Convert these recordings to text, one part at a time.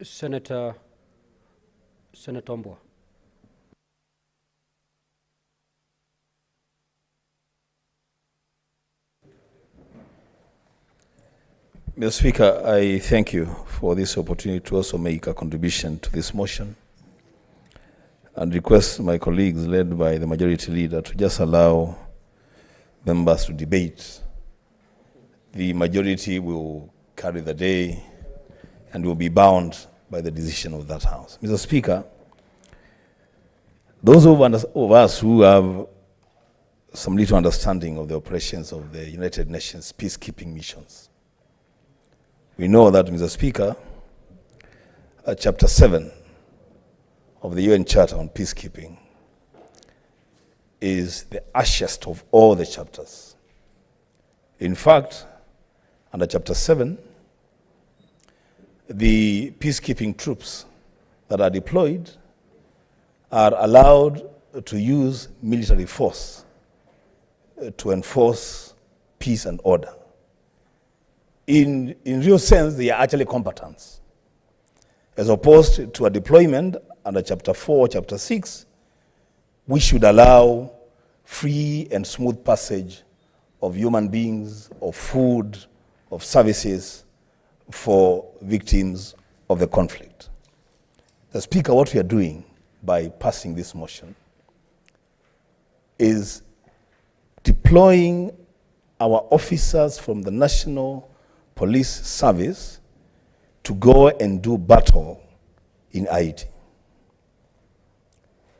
Senator Wambua. Mr. Speaker, I thank you for this opportunity to also make a contribution to this motion and request my colleagues led by the majority leader to just allow members to debate. The majority will carry the day and will be bound by the decision of that House. Mr. Speaker, those of us who have some little understanding of the operations of the United Nations peacekeeping missions, we know that, Mr. Speaker, Chapter 7 of the UN Charter on Peacekeeping is the harshest of all the chapters. In fact, under Chapter 7, the peacekeeping troops that are deployed are allowed to use military force to enforce peace and order. In real sense, they are actually combatants, as opposed to a deployment under Chapter 4, Chapter 6, which should allow free and smooth passage of human beings, of food, of services for victims of the conflict. The Speaker, what we are doing by passing this motion is deploying our officers from the National Police Service to go and do battle in Haiti.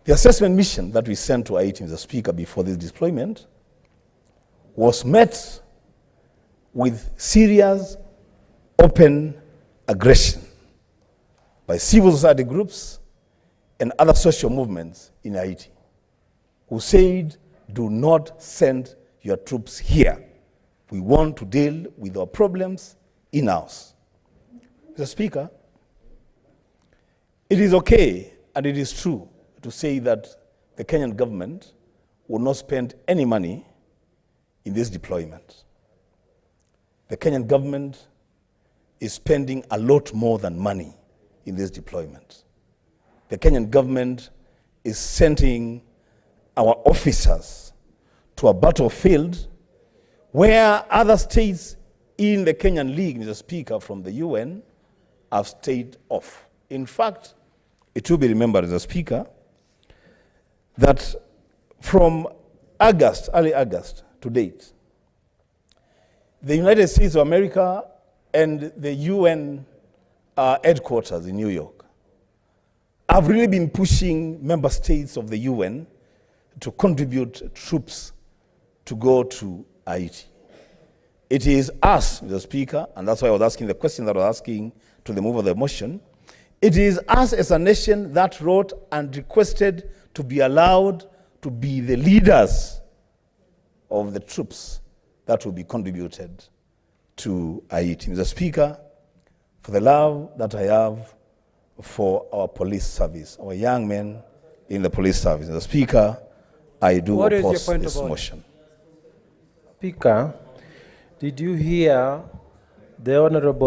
The assessment mission that we sent to Haiti, Mr. Speaker, before this deployment was met with serious open aggression by civil society groups and other social movements in Haiti, who said, do not send your troops here. We want to deal with our problems in-house. Mr. Speaker, it is okay and it is true to say that the Kenyan government will not spend any money in this deployment. The Kenyan government is spending a lot more than money in this deployment. The Kenyan government is sending our officers to a battlefield where other states in the Kenyan League, Mr. Speaker, from the UN, have stayed off. In fact, it will be remembered, Mr. Speaker, that from early August to date, the United States of America and the UN headquarters in New York have really been pushing member states of the UN to contribute troops to go to Haiti. It is us, Mr. Speaker, and that's why I was asking the question that I was asking to the mover of the motion. It is us as a nation that wrote and requested to be allowed to be the leaders of the troops that will be contributed to Haiti. Mr. Speaker, for the love that I have for our police service, our young men in the police service, Mr. Speaker, I do oppose this motion. Speaker, did you hear the Honorable